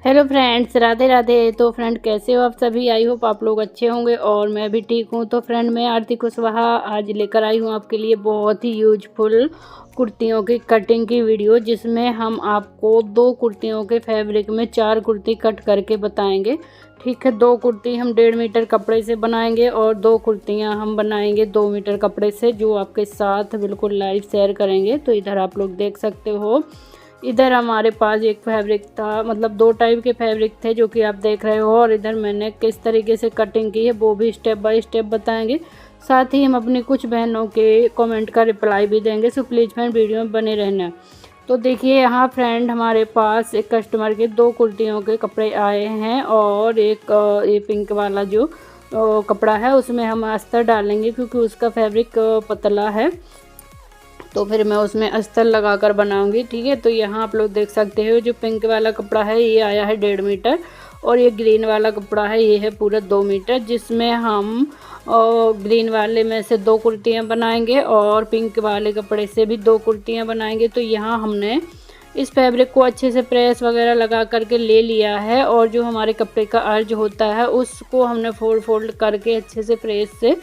Hello friends, Radhe Radhe. तो friend कैसे हो आप सभी? आई होप आप लोग अच्छे होंगे और मैं भी ठीक हूँ। तो फ्रेंड मैं आरती कुशवाहा आज लेकर आई हूँ आपके लिए बहुत ही यूजफुल कुर्तियों की कटिंग की वीडियो, जिसमें हम आपको 2 कुर्तियों के फैब्रिक में 4 कुर्ती कट करके बताएंगे। ठीक है, 2 कुर्ती हम 1.5 मीटर कपड़े से बनाएंगे और 2 कुर्तियाँ हम बनाएंगे 2 मीटर कपड़े से, जो आपके साथ बिल्कुल लाइव शेयर करेंगे। तो इधर आप लोग देख सकते हो, इधर हमारे पास एक फैब्रिक था, मतलब 2 टाइप के फैब्रिक थे जो कि आप देख रहे हो, और इधर मैंने किस तरीके से कटिंग की है वो भी स्टेप बाय स्टेप बताएंगे। साथ ही हम अपनी कुछ बहनों के कमेंट का रिप्लाई भी देंगे। सो प्लीज़ फ्रेंड वीडियो में बने रहना। तो देखिए यहाँ फ्रेंड हमारे पास एक कस्टमर के 2 कुर्तियों के कपड़े आए हैं, और एक ये पिंक वाला जो कपड़ा है उसमें हम अस्तर डालेंगे क्योंकि उसका फैब्रिक पतला है, तो फिर मैं उसमें अस्तर लगाकर बनाऊंगी। ठीक है, तो यहाँ आप लोग देख सकते हो जो पिंक वाला कपड़ा है ये आया है 1.5 मीटर, और ये ग्रीन वाला कपड़ा है ये है पूरा 2 मीटर, जिसमें हम ग्रीन वाले में से 2 कुर्तियाँ बनाएंगे और पिंक वाले कपड़े से भी 2 कुर्तियाँ बनाएंगे। तो यहाँ हमने इस फैब्रिक को अच्छे से प्रेस वगैरह लगा करके ले लिया है, और जो हमारे कपड़े का अर्ज होता है उसको हमने फोल्ड करके अच्छे से प्रेस से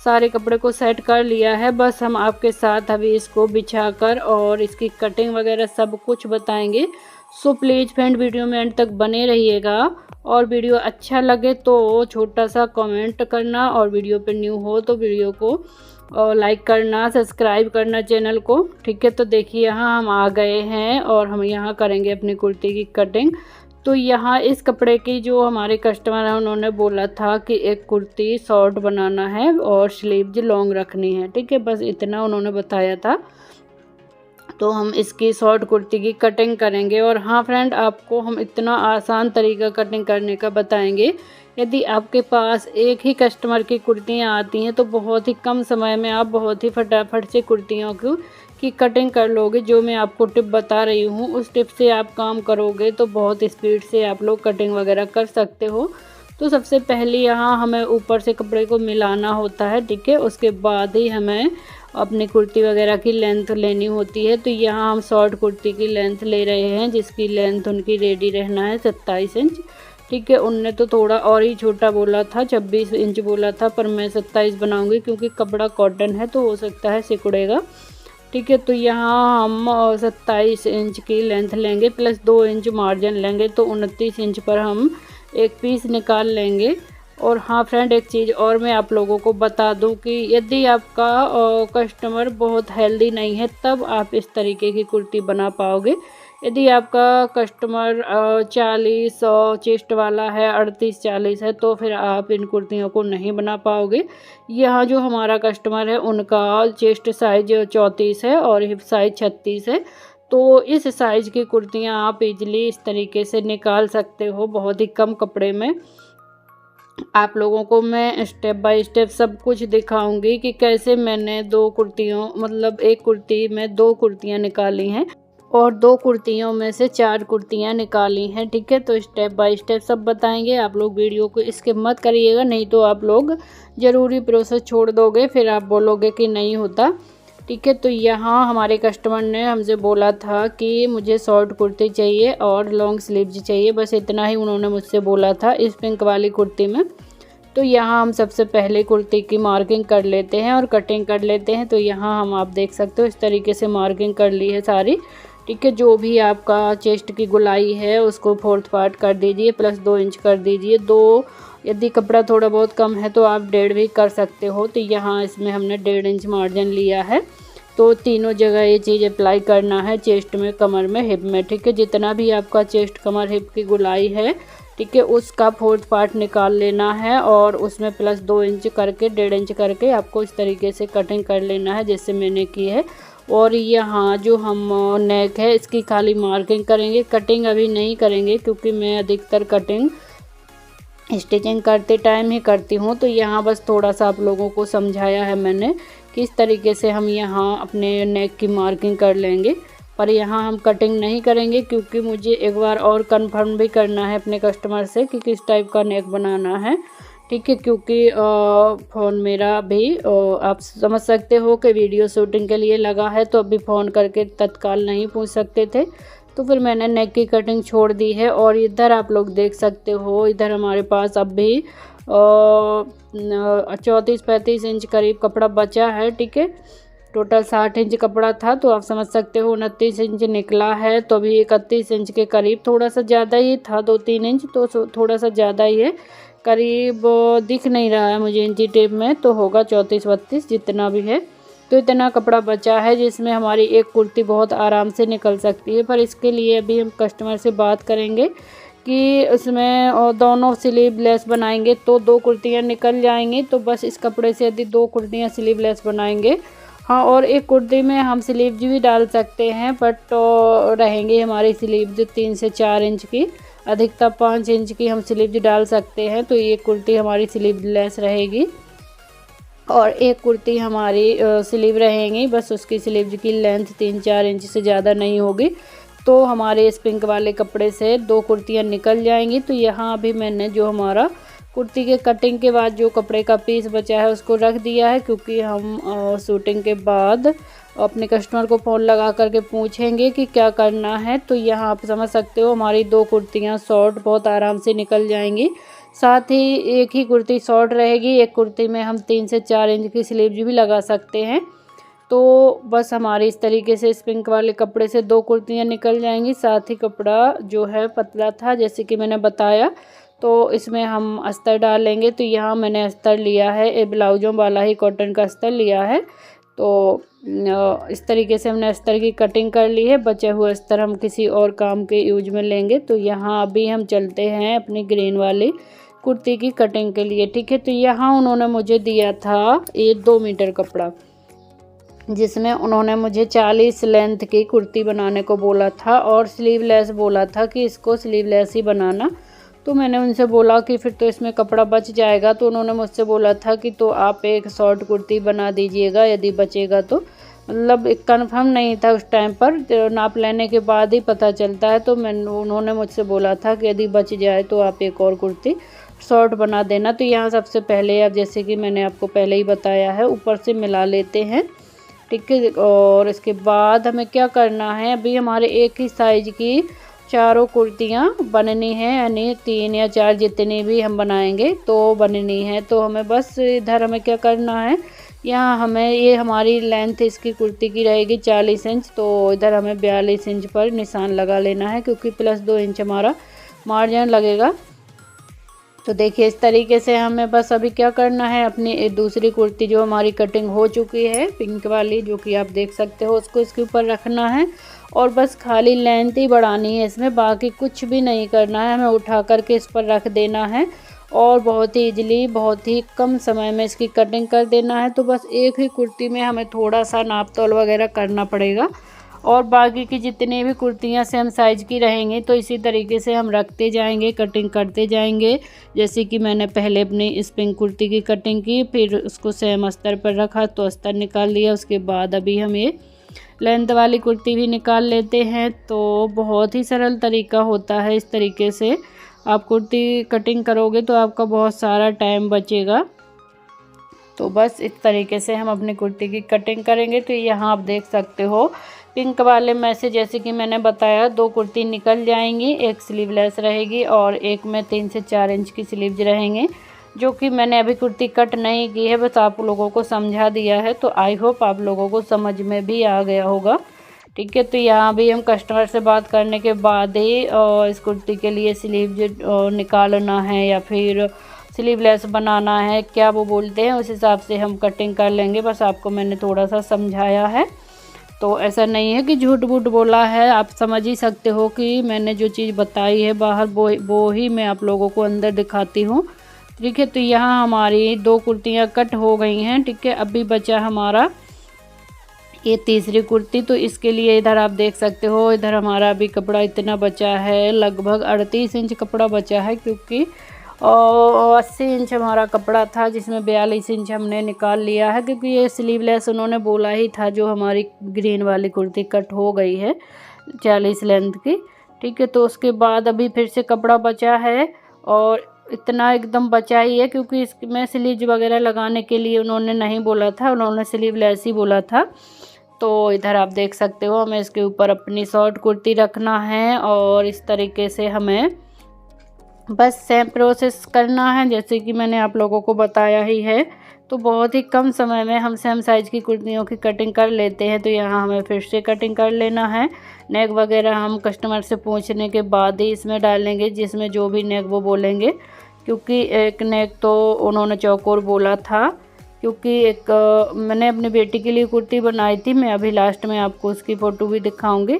सारे कपड़े को सेट कर लिया है। बस हम आपके साथ अभी इसको बिछाकर और इसकी कटिंग वगैरह सब कुछ बताएंगे। सो प्लीज़ फ्रेंड वीडियो में एंड तक बने रहिएगा, और वीडियो अच्छा लगे तो छोटा सा कमेंट करना, और वीडियो पे न्यू हो तो वीडियो को लाइक करना, सब्सक्राइब करना चैनल को। ठीक है, तो देखिए यहाँ हम आ गए हैं और हम यहाँ करेंगे अपनी कुर्ती की कटिंग। तो यहाँ इस कपड़े की जो हमारे कस्टमर हैं उन्होंने बोला था कि एक कुर्ती शॉर्ट बनाना है और स्लीव्स लॉन्ग रखनी है। ठीक है, बस इतना उन्होंने बताया था। तो हम इसकी शॉर्ट कुर्ती की कटिंग करेंगे। और हाँ फ्रेंड, आपको हम इतना आसान तरीका कटिंग करने का बताएंगे। यदि आपके पास एक ही कस्टमर की कुर्तियाँ आती हैं तो बहुत ही कम समय में आप बहुत ही फटाफट से कुर्तियों की कटिंग कर लोगे। जो मैं आपको टिप बता रही हूँ उस टिप से आप काम करोगे तो बहुत स्पीड से आप लोग कटिंग वगैरह कर सकते हो। तो सबसे पहले यहाँ हमें ऊपर से कपड़े को मिलाना होता है। ठीक है, उसके बाद ही हमें अपनी कुर्ती वगैरह की लेंथ लेनी होती है। तो यहाँ हम शॉर्ट कुर्ती की लेंथ ले रहे हैं, जिसकी लेंथ उनकी रेडी रहना है 27 इंच। ठीक है, उनने तो थोड़ा और ही छोटा बोला था, 26 इंच बोला था, पर मैं 27 बनाऊंगी क्योंकि कपड़ा कॉटन है तो हो सकता है सिकुड़ेगा। ठीक है, तो यहाँ हम 27 इंच की लेंथ लेंगे प्लस 2 इंच मार्जिन लेंगे, तो 29 इंच पर हम एक पीस निकाल लेंगे। और हाँ फ्रेंड, एक चीज़ और मैं आप लोगों को बता दूं कि यदि आपका कस्टमर बहुत हेल्दी नहीं है तब आप इस तरीके की कुर्ती बना पाओगे। यदि आपका कस्टमर 40 चेस्ट वाला है, 38-40 है, तो फिर आप इन कुर्तियों को नहीं बना पाओगे। यहाँ जो हमारा कस्टमर है उनका चेस्ट साइज 34 है और हिप साइज 36 है। तो इस साइज़ की कुर्तियाँ आप इजीली इस तरीके से निकाल सकते हो बहुत ही कम कपड़े में। आप लोगों को मैं स्टेप बाय स्टेप सब कुछ दिखाऊंगी कि कैसे मैंने 2 कुर्तियों, मतलब एक कुर्ती में 2 कुर्तियाँ निकाली हैं और 2 कुर्तियों में से 4 कुर्तियाँ निकाली हैं। ठीक है, तो स्टेप बाय स्टेप सब बताएंगे। आप लोग वीडियो को स्किप मत करिएगा, नहीं तो आप लोग ज़रूरी प्रोसेस छोड़ दोगे, फिर आप बोलोगे कि नहीं होता। ठीक है, तो यहाँ हमारे कस्टमर ने हमसे बोला था कि मुझे शॉर्ट कुर्ती चाहिए और लॉन्ग स्लीव्स चाहिए, बस इतना ही उन्होंने मुझसे बोला था इस पिंक वाली कुर्ती में। तो यहाँ हम सबसे पहले कुर्ती की मार्किंग कर लेते हैं और कटिंग कर लेते हैं। तो यहाँ हम आप देख सकते हो इस तरीके से मार्किंग कर ली है सारी। ठीक है, जो भी आपका चेस्ट की गोलाई है उसको 4th पार्ट कर दीजिए, प्लस 2 इंच कर दीजिए। 2 यदि कपड़ा थोड़ा बहुत कम है तो आप 1.5 भी कर सकते हो। तो यहाँ इसमें हमने 1.5 इंच मार्जिन लिया है। तो तीनों जगह ये चीज़ अप्लाई करना है, चेस्ट में, कमर में, हिप में। ठीक है, जितना भी आपका चेस्ट, कमर, हिप की गोलाई है, ठीक है, उसका 4th पार्ट निकाल लेना है और उसमें प्लस 2 इंच करके 1.5 इंच करके आपको इस तरीके से कटिंग कर लेना है जैसे मैंने की है। और यहाँ जो हम नेक है इसकी खाली मार्किंग करेंगे, कटिंग अभी नहीं करेंगे क्योंकि मैं अधिकतर कटिंग स्टिचिंग करते टाइम ही करती हूँ। तो यहाँ बस थोड़ा सा आप लोगों को समझाया है मैंने किस तरीके से हम यहाँ अपने नेक की मार्किंग कर लेंगे, पर यहाँ हम कटिंग नहीं करेंगे क्योंकि मुझे एक बार और कंफर्म भी करना है अपने कस्टमर से कि किस टाइप का नेक बनाना है। ठीक है, क्योंकि फ़ोन मेरा भी आप समझ सकते हो कि वीडियो शूटिंग के लिए लगा है, तो अभी फ़ोन करके तत्काल नहीं पूछ सकते थे। तो फिर मैंने नेक की कटिंग छोड़ दी है। और इधर आप लोग देख सकते हो, इधर हमारे पास अब भी 34-35 इंच करीब कपड़ा बचा है। ठीक है, टोटल 60 इंच कपड़ा था, तो आप समझ सकते हो 29 इंच निकला है। तो अभी 31 इंच के करीब, थोड़ा सा ज़्यादा ही था, 2-3 इंच, तो थोड़ा सा ज़्यादा ही है करीब। दिख नहीं रहा है मुझे इंची टेप में, तो होगा 34-32 जितना भी है। तो इतना कपड़ा बचा है जिसमें हमारी एक कुर्ती बहुत आराम से निकल सकती है। पर इसके लिए अभी हम कस्टमर से बात करेंगे कि उसमें दोनों स्लीव लेस बनाएंगे तो 2 कुर्तियाँ निकल जाएंगी। तो बस इस कपड़े से यदि 2 कुर्तियाँ स्लीव लेस बनाएंगे, हाँ, और एक कुर्ती में हम स्लीव भी डाल सकते हैं, बट तो रहेंगी हमारी स्लीव जो 3 से 4 इंच की, अधिकतम 5 इंच की हम स्लीव डाल सकते हैं। तो ये कुर्ती हमारी स्लीव लेस रहेगी और एक कुर्ती हमारी स्लीव रहेंगी, बस उसकी स्लीव की लेंथ 3-4 इंच से ज़्यादा नहीं होगी। तो हमारे इस पिंक वाले कपड़े से 2 कुर्तियाँ निकल जाएंगी। तो यहाँ अभी मैंने जो हमारा कुर्ती के कटिंग के बाद जो कपड़े का पीस बचा है उसको रख दिया है, क्योंकि हम शूटिंग के बाद अपने कस्टमर को फ़ोन लगा करके पूछेंगे कि क्या करना है। तो यहाँ आप समझ सकते हो हमारी 2 कुर्तियाँ शॉर्ट बहुत आराम से निकल जाएंगी। साथ ही एक ही कुर्ती शॉर्ट रहेगी, एक कुर्ती में हम 3 से 4 इंच की स्लीव भी लगा सकते हैं। तो बस हमारी इस तरीके से इस पिंक वाले कपड़े से 2 कुर्तियाँ निकल जाएंगी। साथ ही कपड़ा जो है पतला था, जैसे कि मैंने बताया, तो इसमें हम अस्तर डालेंगे। तो यहाँ मैंने अस्तर लिया है, ब्लाउजों वाला ही कॉटन का अस्तर लिया है। तो इस तरीके से हमने अस्तर की कटिंग कर ली है। बचे हुए अस्तर हम किसी और काम के यूज में लेंगे। तो यहाँ अभी हम चलते हैं अपनी ग्रीन वाली कुर्ती की कटिंग के लिए। ठीक है, तो यहाँ उन्होंने मुझे दिया था ये 2 मीटर कपड़ा, जिसमें उन्होंने मुझे 40 लेंथ की कुर्ती बनाने को बोला था और स्लीवलेस बोला था कि इसको स्लीवलेस ही बनाना। तो मैंने उनसे बोला कि फिर तो इसमें कपड़ा बच जाएगा। तो उन्होंने मुझसे बोला था कि तो आप एक शॉर्ट कुर्ती बना दीजिएगा यदि बचेगा तो। मतलब कंफर्म नहीं था उस टाइम पर, नाप लेने के बाद ही पता चलता है। तो उन्होंने मुझसे बोला था कि यदि बच जाए तो आप एक और कुर्ती शॉर्ट बना देना। तो यहाँ सबसे पहले अब जैसे कि मैंने आपको पहले ही बताया है, ऊपर से मिला लेते हैं। ठीक है, और इसके बाद हमें क्या करना है, अभी हमारे एक ही साइज की चारों कुर्तियाँ बननी है, यानी 3 या 4 जितनी भी हम बनाएंगे तो बननी है। तो हमें बस इधर हमें क्या करना है, यहाँ हमें ये हमारी लेंथ इसकी कुर्ती की रहेगी 40 इंच, तो इधर हमें 42 इंच पर निशान लगा लेना है, क्योंकि प्लस 2 इंच हमारा मार्जिन लगेगा। तो देखिए इस तरीके से हमें बस अभी क्या करना है, अपनी दूसरी कुर्ती जो हमारी कटिंग हो चुकी है पिंक वाली, जो कि आप देख सकते हो, उसको इसके ऊपर रखना है और बस खाली लेंथ ही बढ़ानी है इसमें, बाकी कुछ भी नहीं करना है। हमें उठा करके इस पर रख देना है और बहुत ही ईजिली, बहुत ही कम समय में इसकी कटिंग कर देना है। तो बस एक ही कुर्ती में हमें थोड़ा सा नाप तोल वगैरह करना पड़ेगा और बाकी की जितनी भी कुर्तियाँ सेम साइज़ की रहेंगी तो इसी तरीके से हम रखते जाएंगे, कटिंग करते जाएंगे। जैसे कि मैंने पहले अपनी इस पिंक कुर्ती की कटिंग की, फिर उसको सेम अस्तर पर रखा तो अस्तर निकाल लिया। उसके बाद अभी हम ये लेंथ वाली कुर्ती भी निकाल लेते हैं। तो बहुत ही सरल तरीका होता है, इस तरीके से आप कुर्ती कटिंग करोगे तो आपका बहुत सारा टाइम बचेगा। तो बस इस तरीके से हम अपनी कुर्ती की कटिंग करेंगे। तो यहाँ आप देख सकते हो पिंक वाले में से, जैसे कि मैंने बताया, 2 कुर्ती निकल जाएंगी, एक स्लीवलेस रहेगी और एक में 3 से 4 इंच की स्लीव्स रहेंगे, जो कि मैंने अभी कुर्ती कट नहीं की है, बस आप लोगों को समझा दिया है। तो आई होप आप लोगों को समझ में भी आ गया होगा। ठीक है, तो यहाँ भी हम कस्टमर से बात करने के बाद ही इस कुर्ती के लिए स्लीव निकालना है या फिर स्लीवलेस बनाना है, क्या वो बोलते हैं, उस हिसाब से हम कटिंग कर लेंगे। बस आपको मैंने थोड़ा सा समझाया है, तो ऐसा नहीं है कि झूठ बूठ बोला है, आप समझ ही सकते हो कि मैंने जो चीज़ बताई है बाहर वो ही मैं आप लोगों को अंदर दिखाती हूँ। ठीक है, तो यहाँ हमारी 2 कुर्तियाँ कट हो गई हैं। ठीक है, अभी बचा हमारा ये तीसरी कुर्ती। तो इसके लिए इधर आप देख सकते हो, इधर हमारा अभी कपड़ा इतना बचा है, लगभग 38 इंच कपड़ा बचा है, क्योंकि 80 इंच हमारा कपड़ा था, जिसमें 42 इंच हमने निकाल लिया है, क्योंकि ये स्लीवलेस उन्होंने बोला ही था। जो हमारी ग्रीन वाली कुर्ती कट हो गई है 40 लेंथ की। ठीक है, तो उसके बाद अभी फिर से कपड़ा बचा है और इतना एकदम बचा ही है, क्योंकि इसमें स्लीव वगैरह लगाने के लिए उन्होंने नहीं बोला था, उन्होंने स्लीवलेस ही बोला था। तो इधर आप देख सकते हो हमें इसके ऊपर अपनी शॉर्ट कुर्ती रखना है और इस तरीके से हमें बस सेम प्रोसेस करना है जैसे कि मैंने आप लोगों को बताया ही है। तो बहुत ही कम समय में हम सेम साइज़ की कुर्तियों की कटिंग कर लेते हैं। तो यहाँ हमें फिर से कटिंग कर लेना है। नेक वगैरह हम कस्टमर से पूछने के बाद ही इसमें डालेंगे, जिसमें जो भी नेक वो बोलेंगे, क्योंकि एक नेक तो उन्होंने चौकोर बोला था, क्योंकि एक मैंने अपनी बेटी के लिए कुर्ती बनाई थी, मैं अभी लास्ट में आपको उसकी फ़ोटो भी दिखाऊंगी।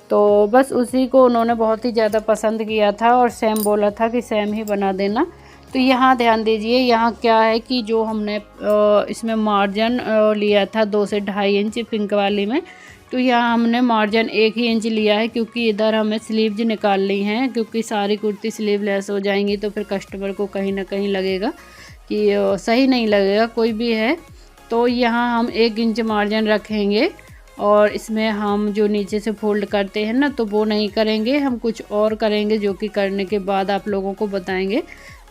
तो बस उसी को उन्होंने बहुत ही ज़्यादा पसंद किया था और सेम बोला था कि सेम ही बना देना। तो यहाँ ध्यान दीजिए, यहाँ क्या है कि जो हमने इसमें मार्जिन लिया था 2 से 2.5 इंच पिंक वाली में, तो यहाँ हमने मार्जिन 1 ही इंच लिया है, क्योंकि इधर हमें स्लीव्स निकालनी है, क्योंकि सारी कुर्ती स्लीवलेस हो जाएंगी तो फिर कस्टमर को कहीं ना कहीं लगेगा कि सही नहीं लगेगा कोई भी है। तो यहाँ हम 1 इंच मार्जिन रखेंगे और इसमें हम जो नीचे से फोल्ड करते हैं ना, तो वो नहीं करेंगे, हम कुछ और करेंगे जो कि करने के बाद आप लोगों को बताएंगे।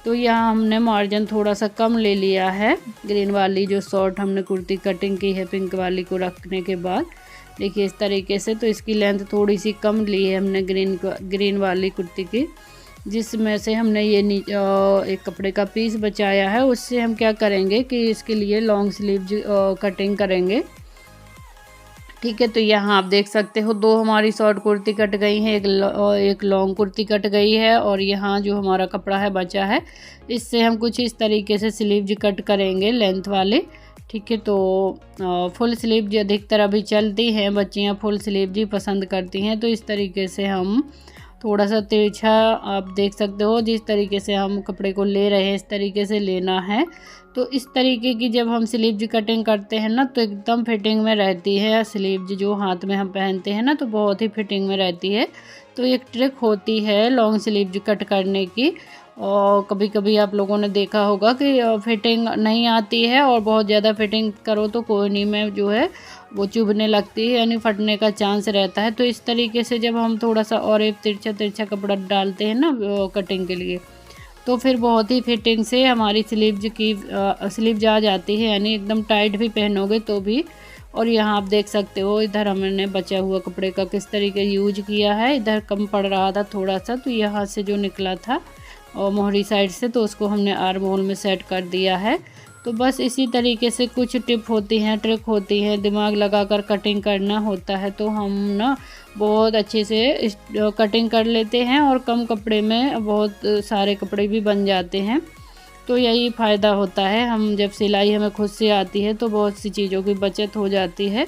तो यहाँ हमने मार्जिन थोड़ा सा कम ले लिया है। ग्रीन वाली जो शॉर्ट हमने कुर्ती कटिंग की है पिंक वाली को रखने के बाद, देखिए इस तरीके से, तो इसकी लेंथ थोड़ी सी कम ली है हमने ग्रीन वाली कुर्ती की, जिसमें से हमने ये एक कपड़े का पीस बचाया है। उससे हम क्या करेंगे कि इसके लिए लॉन्ग स्लीव कटिंग करेंगे। ठीक है, तो यहाँ आप देख सकते हो 2 हमारी शॉर्ट कुर्ती कट गई हैं, एक लॉन्ग कुर्ती कट गई है, और यहाँ जो हमारा कपड़ा है बचा है, इससे हम कुछ इस तरीके से स्लीव्स कट करेंगे लेंथ वाले। ठीक है, तो फुल स्लीव जो अधिकतर अभी चलती हैं, बच्चियाँ फुल स्लीव ही पसंद करती हैं, तो इस तरीके से हम थोड़ा सा तिरछा, आप देख सकते हो जिस तरीके से हम कपड़े को ले रहे हैं इस तरीके से लेना है। तो इस तरीके की जब हम स्लीव्स कटिंग करते हैं ना, तो एकदम फिटिंग में रहती है स्लीव्स, जो हाथ में हम पहनते हैं ना, तो बहुत ही फिटिंग में रहती है। तो एक ट्रिक होती है लॉन्ग स्लीव्स कट करने की, और कभी कभी आप लोगों ने देखा होगा कि फिटिंग नहीं आती है और बहुत ज़्यादा फिटिंग करो तो कोहनी में जो है वो चुभने लगती है, यानी फटने का चांस रहता है। तो इस तरीके से जब हम थोड़ा सा और एक तिरछा तिरछा कपड़ा डालते हैं ना कटिंग के लिए, तो फिर बहुत ही फिटिंग से हमारी स्लीव्स आ जाती है, यानी एकदम टाइट भी पहनोगे तो भी। और यहाँ आप देख सकते हो इधर हमने बचा हुआ कपड़े का किस तरीके यूज किया है। इधर कम पड़ रहा था थोड़ा सा, तो यहाँ से जो निकला था और मोहरी साइड से, तो उसको हमने आर्म होल में सेट कर दिया है। तो बस इसी तरीके से कुछ टिप होती हैं, ट्रिक होती हैं, दिमाग लगाकर कटिंग करना होता है, तो हम ना बहुत अच्छे से कटिंग कर लेते हैं और कम कपड़े में बहुत सारे कपड़े भी बन जाते हैं। तो यही फ़ायदा होता है, हम जब सिलाई हमें खुद से आती है तो बहुत सी चीज़ों की बचत हो जाती है।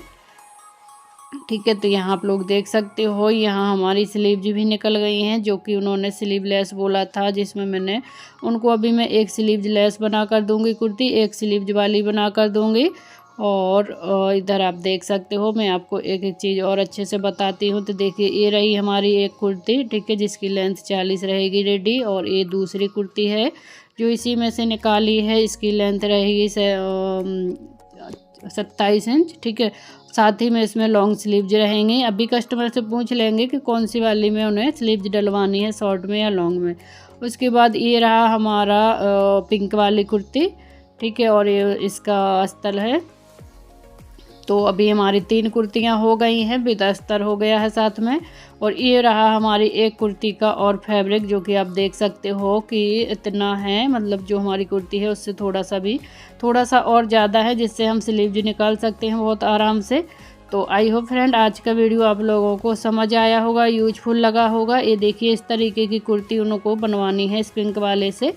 ठीक है, तो यहाँ आप लोग देख सकते हो, यहाँ हमारी स्लीव्स भी निकल गई हैं, जो कि उन्होंने स्लीवलेस बोला था, जिसमें मैंने उनको अभी मैं एक स्लीव लेस बना कर दूँगी कुर्ती, एक स्लीव वाली बना कर दूँगी। और इधर आप देख सकते हो, मैं आपको एक एक चीज़ और अच्छे से बताती हूँ। तो देखिए ये रही हमारी एक कुर्ती, ठीक है, जिसकी लेंथ 40 रहेगी रेडी, और ये दूसरी कुर्ती है जो इसी में से निकाली है, इसकी लेंथ रहेगी 27 इंच। ठीक है, साथ ही में इसमें लॉन्ग स्लीव्स रहेंगे। अभी कस्टमर से पूछ लेंगे कि कौन सी वाली में उन्हें स्लीव्स डलवानी है, शॉर्ट में या लॉन्ग में। उसके बाद ये रहा हमारा पिंक वाली कुर्ती, ठीक है, और ये इसका अस्तर है। तो अभी हमारी 3 कुर्तियाँ हो गई हैं, विद अस्तर हो गया है साथ में। और ये रहा हमारी एक कुर्ती का और फैब्रिक, जो कि आप देख सकते हो कि इतना है, मतलब जो हमारी कुर्ती है उससे थोड़ा सा और ज़्यादा है, जिससे हम स्लीव जो निकाल सकते हैं बहुत आराम से। तो आई होप फ्रेंड आज का वीडियो आप लोगों को समझ आया होगा, यूजफुल लगा होगा। ये देखिए इस तरीके की कुर्ती उनको बनवानी है इस पिंक वाले से।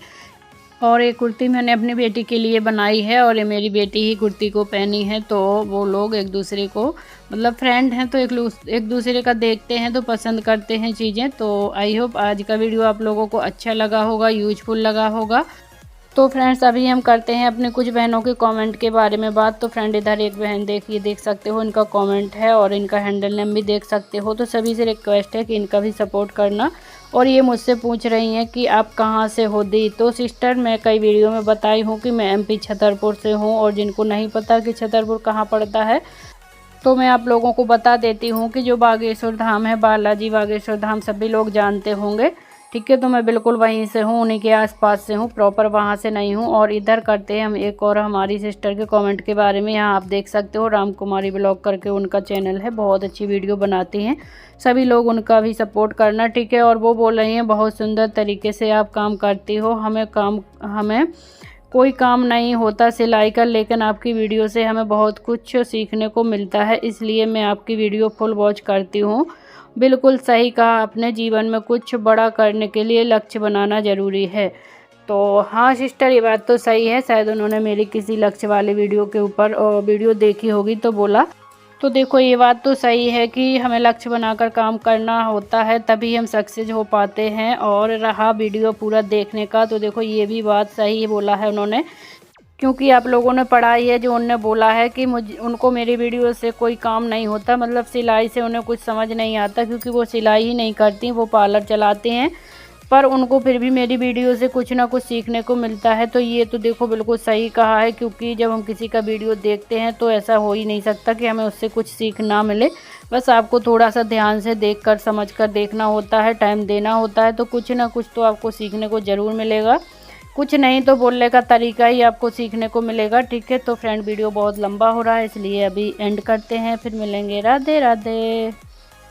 और ये कुर्ती मैंने अपनी बेटी के लिए बनाई है, और ये मेरी बेटी ही कुर्ती को पहनी है। तो वो लोग एक दूसरे को, मतलब फ्रेंड हैं, तो एक दूसरे का देखते हैं तो पसंद करते हैं चीज़ें। तो आई होप आज का वीडियो आप लोगों को अच्छा लगा होगा, यूजफुल लगा होगा। तो फ्रेंड्स अभी हम करते हैं अपने कुछ बहनों के कमेंट के बारे में बात। तो फ्रेंड इधर एक बहन देखिए, देख सकते हो इनका कमेंट है, और इनका हैंडल नेम भी देख सकते हो। तो सभी से रिक्वेस्ट है कि इनका भी सपोर्ट करना। और ये मुझसे पूछ रही हैं कि आप कहाँ से हो दी। तो सिस्टर मैं कई वीडियो में बताई हूँ कि मैं MP छतरपुर से हूँ, और जिनको नहीं पता कि छतरपुर कहाँ पड़ता है, तो मैं आप लोगों को बता देती हूँ कि जो बागेश्वर धाम है, बालाजी बागेश्वर धाम, सभी लोग जानते होंगे। ठीक है। तो मैं बिल्कुल वहीं से हूँ, उन्हीं के आसपास से हूँ, प्रॉपर वहाँ से नहीं हूँ। और इधर करते हैं हम एक और हमारी सिस्टर के कमेंट के बारे में। यहाँ आप देख सकते हो राम कुमारी ब्लॉग करके उनका चैनल है, बहुत अच्छी वीडियो बनाती हैं, सभी लोग उनका भी सपोर्ट करना, ठीक है। और वो बोल रही हैं बहुत सुंदर तरीके से आप काम करती हो, हमें कोई काम नहीं होता सिलाई का, लेकिन आपकी वीडियो से हमें बहुत कुछ सीखने को मिलता है, इसलिए मैं आपकी वीडियो फुल वॉच करती हूँ। बिल्कुल सही कहा, अपने जीवन में कुछ बड़ा करने के लिए लक्ष्य बनाना ज़रूरी है। तो हाँ सिस्टर, ये बात तो सही है, शायद उन्होंने मेरी किसी लक्ष्य वाले वीडियो के ऊपर वीडियो देखी होगी तो बोला। तो देखो ये बात तो सही है कि हमें लक्ष्य बनाकर काम करना होता है, तभी हम सक्सेस हो पाते हैं। और रहा वीडियो पूरा देखने का, तो देखो ये भी बात सही बोला है उन्होंने, क्योंकि आप लोगों ने पढ़ा ही है जो उनने बोला है कि उनको मेरी वीडियो से कोई काम नहीं होता, मतलब सिलाई से उन्हें कुछ समझ नहीं आता, क्योंकि वो सिलाई ही नहीं करती, वो पार्लर चलाते हैं, पर उनको फिर भी मेरी वीडियो से कुछ ना कुछ सीखने को मिलता है। तो ये तो देखो बिल्कुल सही कहा है, क्योंकि जब हम किसी का वीडियो देखते हैं तो ऐसा हो ही नहीं सकता कि हमें उससे कुछ सीख ना मिले। बस आपको थोड़ा सा ध्यान से देखकर समझकर देखना होता है, टाइम देना होता है, तो कुछ ना कुछ तो आपको सीखने को ज़रूर मिलेगा, कुछ नहीं तो बोलने का तरीका ही आपको सीखने को मिलेगा, ठीक है। तो फ्रेंड वीडियो बहुत लंबा हो रहा है, इसलिए अभी एंड करते हैं, फिर मिलेंगे। राधे राधे।